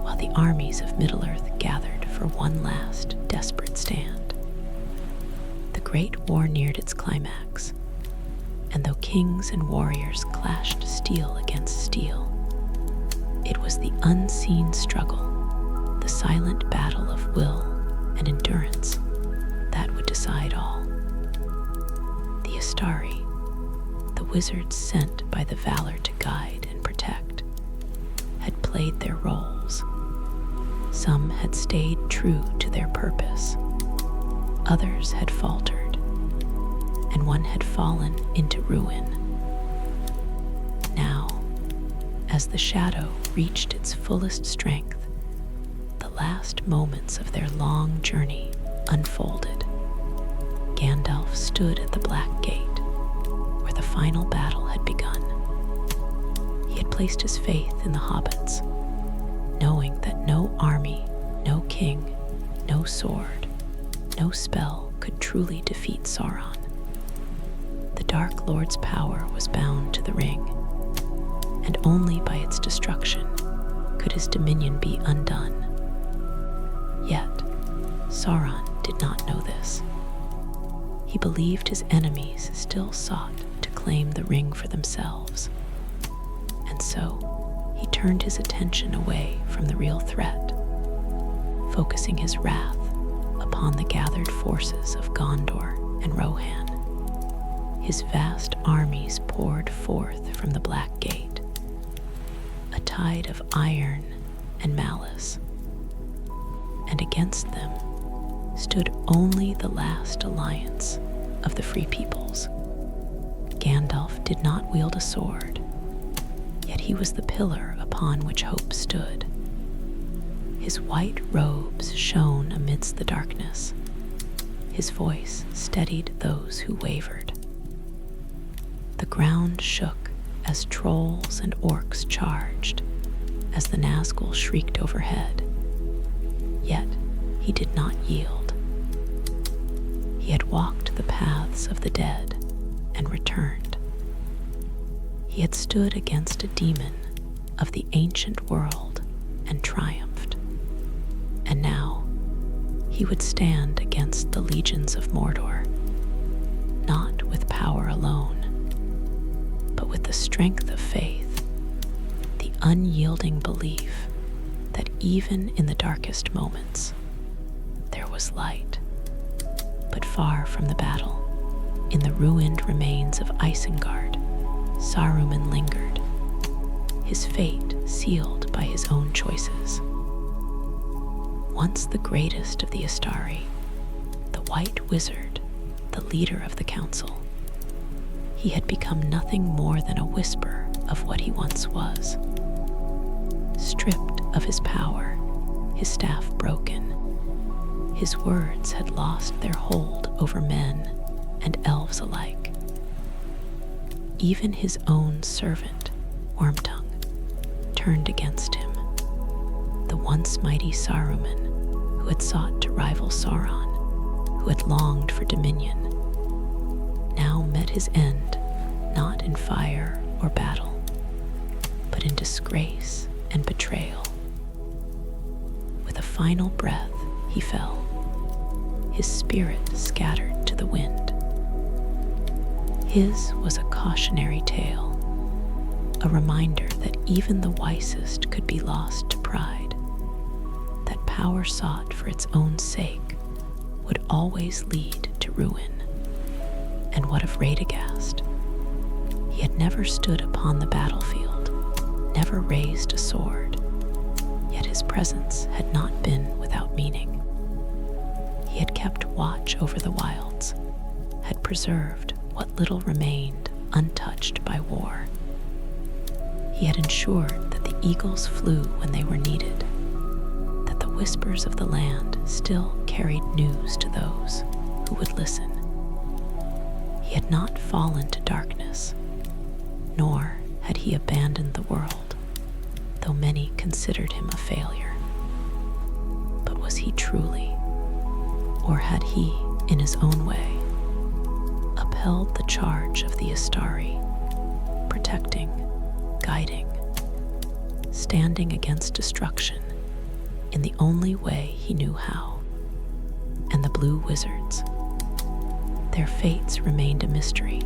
while the armies of Middle-earth gathered for one last desperate stand. The great war neared its climax, and though kings and warriors clashed steel against steel, it was the unseen struggle, the silent battle of will and endurance that would decide all. The Istari, the wizards sent by the valor to guide and protect, had played their roles. Some had stayed true to their purpose, others had faltered, and one had fallen into ruin. Now, as the shadow reached its fullest strength, the last moments of their long journey unfolded. Gandalf stood at the Black Gate, where the final battle had begun. He had placed his faith in the hobbits, knowing that no army, no king, no sword, no spell could truly defeat Sauron. The Dark Lord's power was bound to the ring, and only by its destruction could his dominion be undone. Yet, Sauron did not know this. He believed his enemies still sought to claim the ring for themselves, and so he turned his attention away from the real threat, focusing his wrath upon the gathered forces of Gondor and Rohan. His vast armies poured forth from the Black Gate, a tide of iron and malice, and against them stood only the last alliance of the Free Peoples. Gandalf did not wield a sword, yet he was the pillar upon which hope stood. His white robes shone amidst the darkness. His voice steadied those who wavered. The ground shook as trolls and orcs charged, as the Nazgul shrieked overhead. Yet he did not yield. He had walked the paths of the dead and returned. He had stood against a demon of the ancient world and triumphed. And now he would stand against the legions of Mordor, not with power alone, but with the strength of faith, the unyielding belief that even in the darkest moments, there was light. But far from the battle, in the ruined remains of Isengard, Saruman lingered, his fate sealed by his own choices. Once the greatest of the Istari, the White Wizard, the leader of the council, he had become nothing more than a whisper of what he once was. Stripped of his power, his staff broken, his words had lost their hold over men and elves alike. Even his own servant, Wormtongue, turned against him. The once mighty Saruman, who had sought to rival Sauron, who had longed for dominion, now met his end not in fire or battle, but in disgrace and betrayal. With a final breath, he fell, his spirit scattered to the wind. His was a cautionary tale, a reminder that even the wisest could be lost to pride, that power sought for its own sake would always lead to ruin. And what of Radagast? He had never stood upon the battlefield, never raised a sword, yet his presence had not been without meaning. He had kept watch over the wilds, had preserved what little remained untouched by war. He had ensured that the eagles flew when they were needed, that the whispers of the land still carried news to those who would listen. He had not fallen to darkness, nor had he abandoned the world, though many considered him a failure. But was he truly, or had he, in his own way, upheld the charge of the Istari, protecting, guiding, standing against destruction in the only way he knew how? And the Blue Wizards, their fates remained a mystery,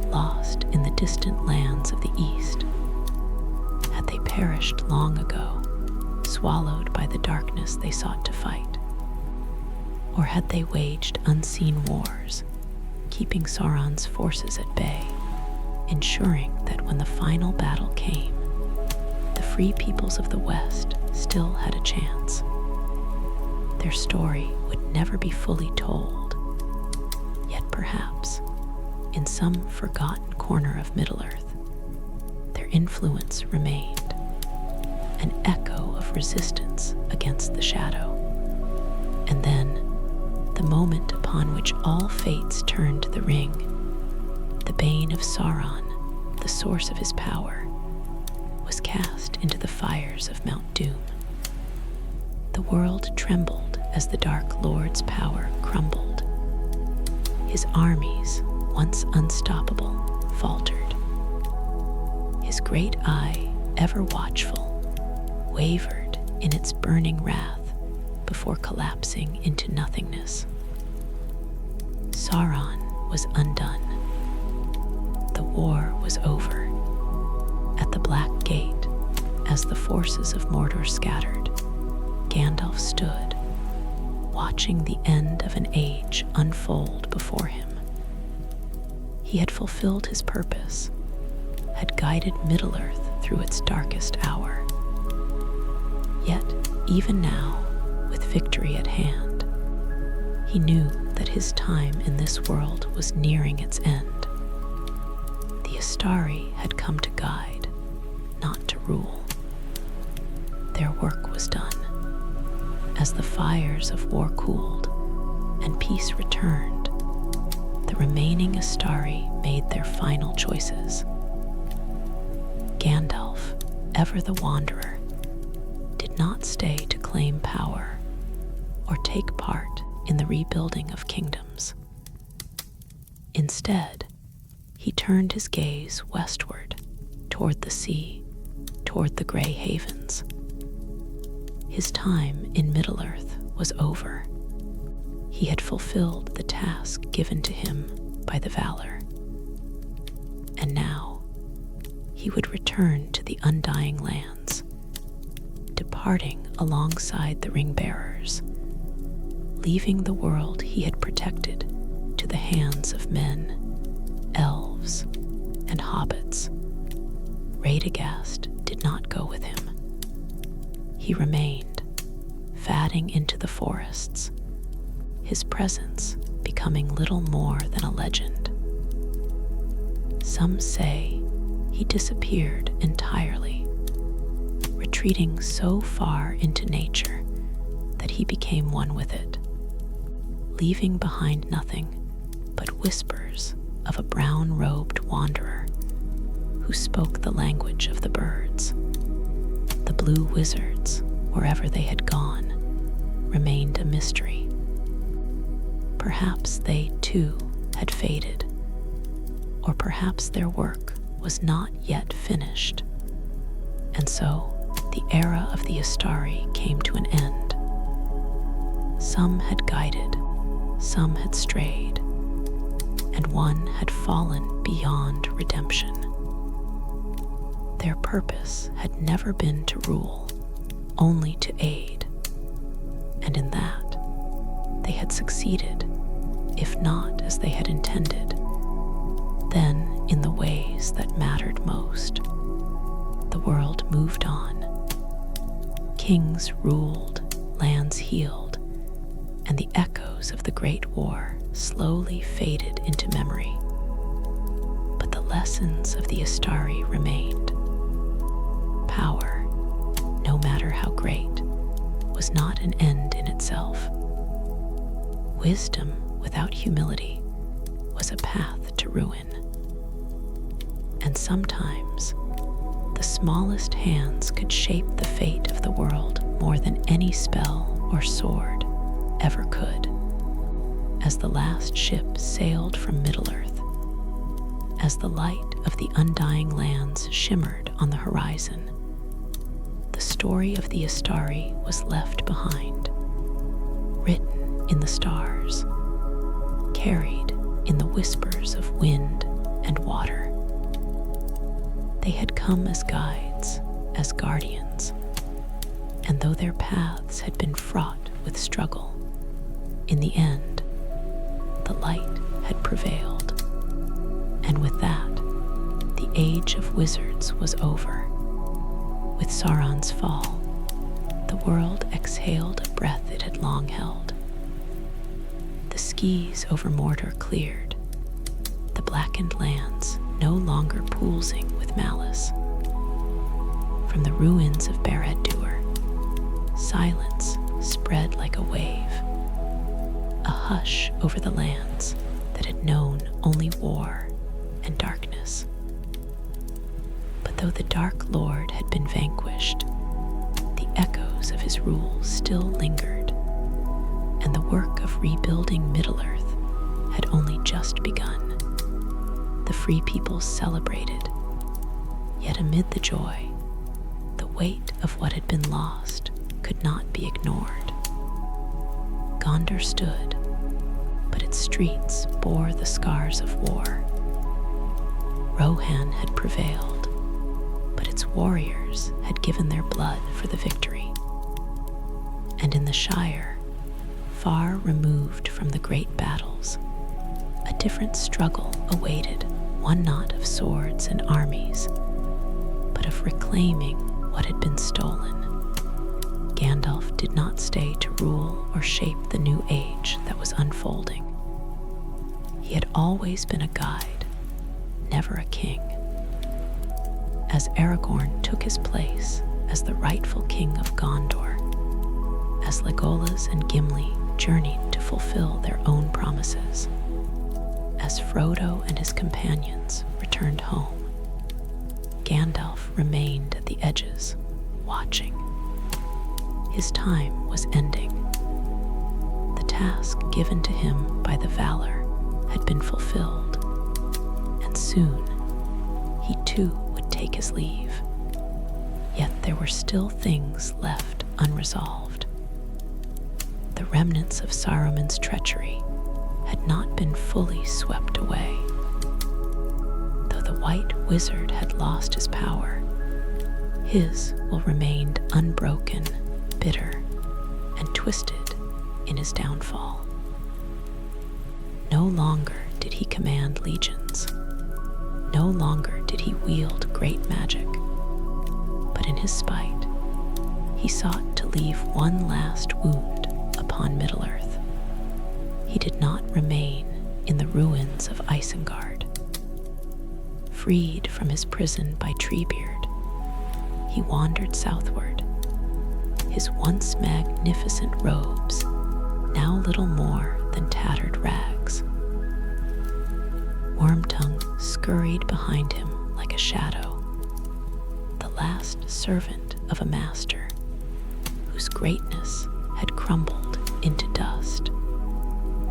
lost in the distant lands of the East. Had they perished long ago, swallowed by the darkness they sought to fight? Or had they waged unseen wars, keeping Sauron's forces at bay, ensuring that when the final battle came, the free peoples of the West still had a chance? Their story would never be fully told, yet perhaps, in some forgotten corner of Middle-earth, their influence remained, an echo of resistance against the shadow. And then, the moment upon which all fates turned the ring, the bane of Sauron, the source of his power, was cast into the fires of Mount Doom. The world trembled as the Dark Lord's power crumbled. His armies, once unstoppable, faltered. His great eye, ever watchful, wavered in its burning wrath before collapsing into nothingness. Sauron was undone. The war was over. At the Black Gate, as the forces of Mordor scattered, Gandalf stood, watching the end of an age unfold before him. He had fulfilled his purpose, had guided Middle-earth through its darkest hour. Yet, even now, with victory at hand, he knew that his time in this world was nearing its end. The Istari had come to guide, not to rule. Their work was done. As the fires of war cooled and peace returned, the remaining Istari made their final choices. Gandalf, ever the wanderer, did not stay to claim power or take part in the rebuilding of kingdoms. Instead, he turned his gaze westward, toward the sea, toward the Grey Havens. His time in Middle-earth was over. He had fulfilled the task given to him by the Valor. And now, he would return to the Undying Lands, departing alongside the Ring-bearers, leaving the world he had protected to the hands of men, elves, and hobbits. Radagast did not go with him. He remained, fading into the forests, his presence becoming little more than a legend. Some say he disappeared entirely, retreating so far into nature that he became one with it, leaving behind nothing but whispers of a brown-robed wanderer who spoke the language of the birds. The blue wizards, wherever they had gone, remained a mystery. Perhaps they, too, had faded, or perhaps their work was not yet finished. And so, the era of the Istari came to an end. Some had guided, some had strayed, and one had fallen beyond redemption. Their purpose had never been to rule, only to aid. And in that, they had succeeded, if not as they had intended, then in the ways that mattered most. The world moved on. Kings ruled, lands healed, and the echoes of the Great War slowly faded into memory. But the lessons of the Istari remained. Power, no matter how great, was not an end in itself. Wisdom without humility was a path to ruin. And sometimes, the smallest hands could shape the fate of the world more than any spell or sword ever could. As the last ship sailed from Middle-earth, as the light of the Undying Lands shimmered on the horizon, the story of the Istari was left behind, written in the stars, carried in the whispers of wind and water. They had come as guides, as guardians, And though their paths had been fraught with struggle, in the end, the light had prevailed. And with that, the age of wizards was over. With Sauron's fall, the world exhaled a breath it had long held. The skies over Mordor cleared, the blackened lands no longer poolsing with malice. From the ruins of Barad-dûr, silence spread like a wave, a hush over the lands that had known only war and darkness. But though the Dark Lord had been vanquished, the echoes of his rule still lingered, and the work of rebuilding Middle-earth had only just begun. The free peoples celebrated, yet amid the joy, the weight of what had been lost could not be ignored. Gondor stood, but its streets bore the scars of war. Rohan had prevailed, but its warriors had given their blood for the victory. And in the Shire, far removed from the great battles, a different struggle awaited, one not of swords and armies, but of reclaiming what had been stolen. Gandalf did not stay to rule or shape the new age that was unfolding. He had always been a guide, never a king. As Aragorn took his place as the rightful king of Gondor, as Legolas and Gimli journeyed to fulfill their own promises, as Frodo and his companions returned home, Gandalf remained at the edges, watching. His time was ending. The task given to him by the Valor had been fulfilled, and soon he too would take his leave. Yet there were still things left unresolved. The remnants of Saruman's treachery had not been fully swept away. Though the White Wizard had lost his power, his will remained unbroken, bitter, and twisted in his downfall. No longer did he command legions. No longer did he wield great magic. But in his spite, he sought to leave one last wound upon Middle-earth. He did not remain in the ruins of Isengard. Freed from his prison by Treebeard, he wandered southward, his once magnificent robes now little more than tattered rags. Wormtongue scurried behind him like a shadow, the last servant of a master whose greatness had crumbled into dust.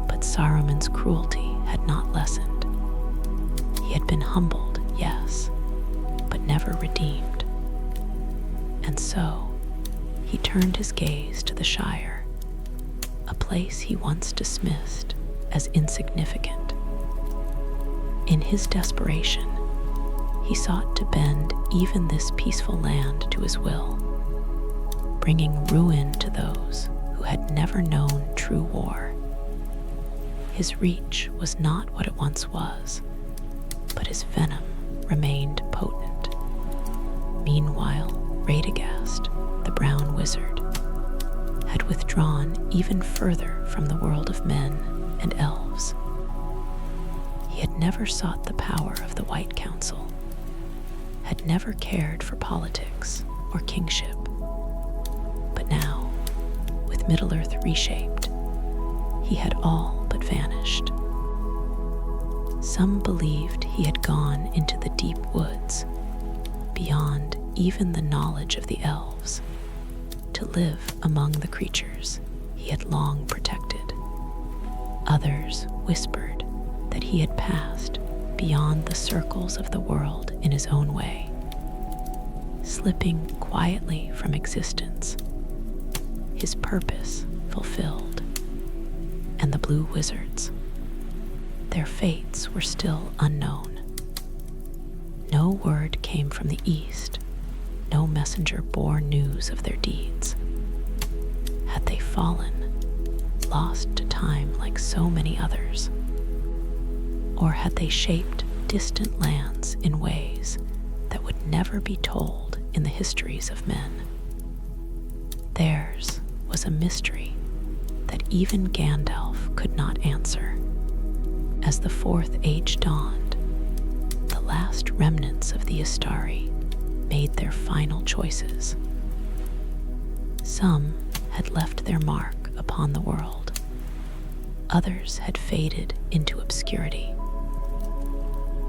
But Saruman's cruelty had not lessened. He had been humbled, yes, but never redeemed. And so he turned his gaze to the Shire, a place he once dismissed as insignificant. In his desperation, he sought to bend even this peaceful land to his will, bringing ruin to those who had never known true war. His reach was not what it once was, but his venom remained potent. Meanwhile, Radagast, the brown wizard, had withdrawn even further from the world of men and elves. He had never sought the power of the White Council, had never cared for politics or kingship. But now, with Middle-earth reshaped, he had all but vanished. Some believed he had gone into the deep woods, beyond even the knowledge of the elves, to live among the creatures he had long protected. Others whispered that he had passed beyond the circles of the world in his own way, slipping quietly from existence, his purpose fulfilled. And the blue wizards, their fates were still unknown. No word came from the east, no messenger bore news of their deeds. Had they fallen, lost to time like so many others? Or had they shaped distant lands in ways that would never be told in the histories of men? Theirs was a mystery that even Gandalf could not answer. As the Fourth Age dawned, the last remnants of the Istari made their final choices. Some had left their mark upon the world. Others had faded into obscurity.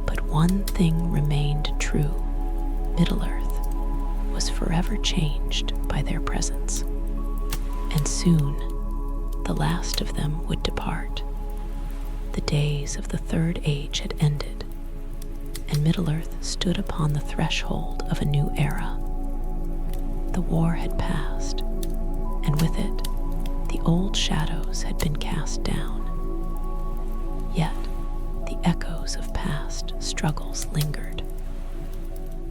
But one thing remained true. Middle-earth was forever changed by their presence. And soon, the last of them would depart. The days of the Third Age had ended, and Middle-earth stood upon the threshold of a new era. The war had passed, and with it, the old shadows had been cast down. Yet, the echoes of past struggles lingered.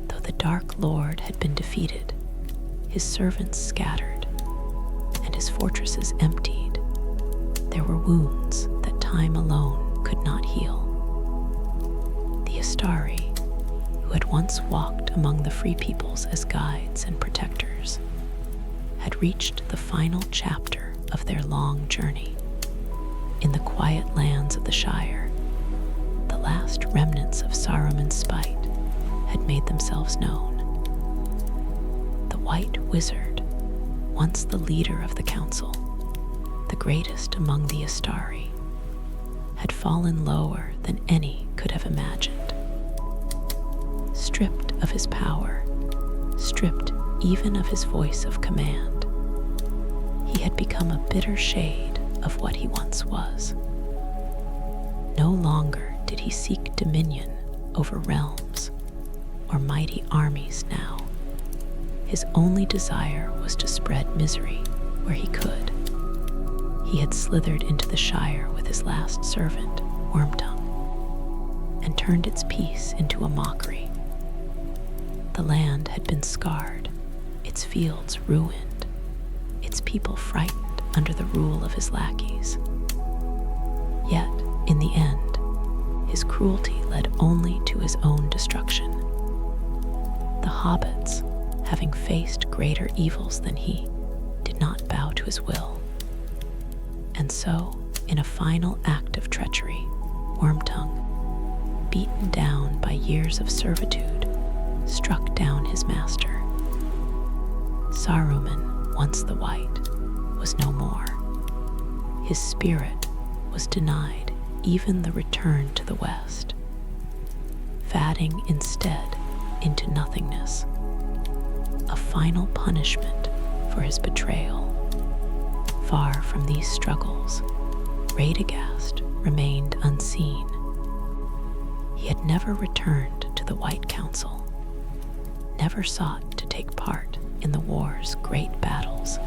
Though the Dark Lord had been defeated, his servants scattered, and his fortresses emptied, there were wounds that time alone could not heal. The Istari, who had once walked among the free peoples as guides and protectors, had reached the final chapter of their long journey. In the quiet lands of the Shire, the last remnants of Saruman's spite had made themselves known. The White Wizard, once the leader of the council, the greatest among the Istari, had fallen lower than any could have imagined. Stripped of his power, stripped even of his voice of command, he had become a bitter shade of what he once was. No longer did he seek dominion over realms or mighty armies now. His only desire was to spread misery where he could. He had slithered into the Shire with his last servant, Wormtongue, and turned its peace into a mockery. The land had been scarred, its fields ruined, its people frightened under the rule of his lackeys. Yet, in the end, his cruelty led only to his own destruction. The hobbits, having faced greater evils than he, did not bow to his will. And so, in a final act of treachery, Wormtongue, beaten down by years of servitude, struck down his master. Saruman, once the White, was no more. His spirit was denied even the return to the West, fading instead into nothingness, a final punishment for his betrayal. Far from these struggles, Radagast remained unseen. He had never returned to the White Council, never sought to take part in the war's great battles.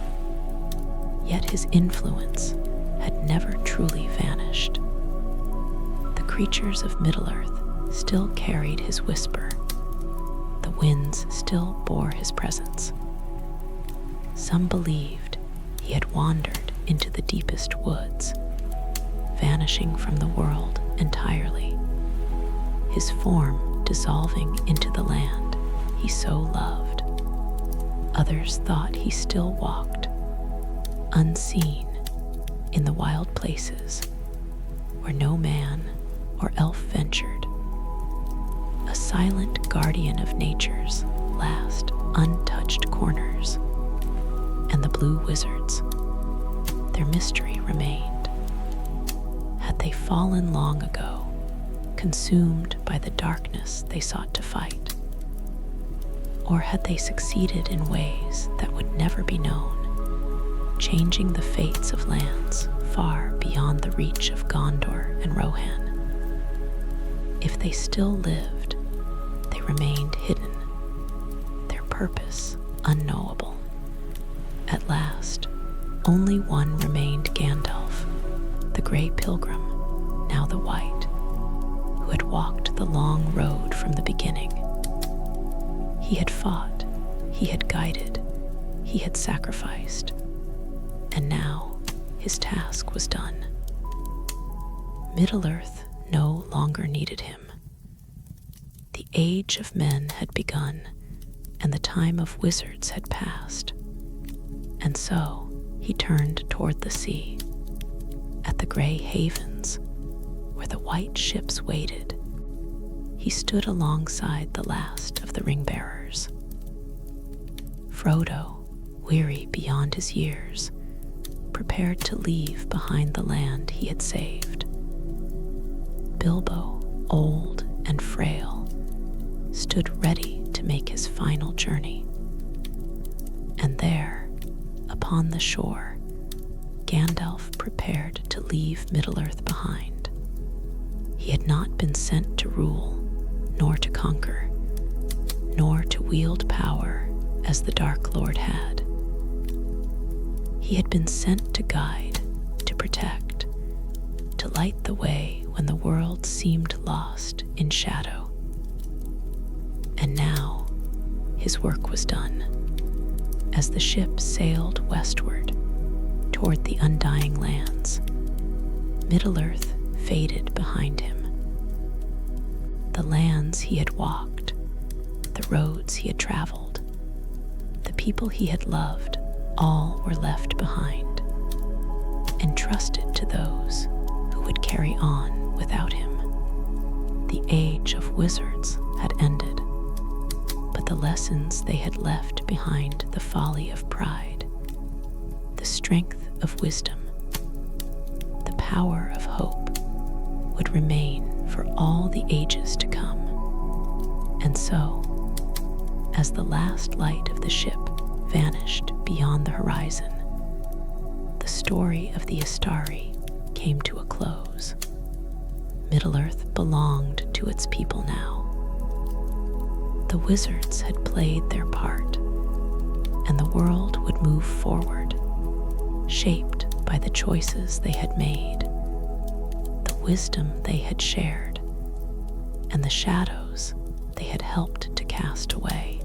Yet his influence had never truly vanished. The creatures of Middle-earth still carried his whisper. The winds still bore his presence. Some believed he had wandered into the deepest woods, vanishing from the world entirely, his form dissolving into the land he so loved. Others thought he still walked, unseen, in the wild places where no man or elf ventured, a silent guardian of nature's last untouched corners. And the blue wizards, their mystery remained. Had they fallen long ago, consumed by the darkness they sought to fight? Or had they succeeded in ways that would never be known, changing the fates of lands far beyond the reach of Gondor and Rohan? If they still lived, they remained hidden, their purpose unknowable. At last, only one remained: Gandalf, the gray pilgrim, now the white, who had walked the long road from the beginning. He had fought, he he had sacrificed, and now his task was done. Middle-earth no longer needed him. The age of men had begun, and the time of wizards had passed. And so he turned toward the sea. At the gray havens, where the white ships waited, he stood alongside the last of the ring-bearers. Frodo, weary beyond his years, prepared to leave behind the land he had saved. Bilbo, old and frail, stood ready to make his final journey. And there, upon the shore, Gandalf prepared to leave Middle-earth behind. He had not been sent to rule, nor to conquer, nor to wield power as the Dark Lord had. He had been sent to guide, to protect, to light the way when the world seemed lost in shadow. And now his work was done. As the ship sailed westward toward the undying lands, Middle-earth faded behind him. The lands he had walked, the roads he had traveled, the people he had loved, all were left behind, entrusted to those who would carry on without him. The age of wizards had ended, but the lessons they had left behind, the folly of pride, the strength of wisdom, the power of hope, would remain for all the ages to come. And so, as the last light of the ship vanished beyond the horizon, the story of the Istari came to a close. Middle-earth belonged to its people now. The wizards had played their part, and the world would move forward, shaped by the choices they had made, the wisdom they had shared, and the shadows they had helped to cast away.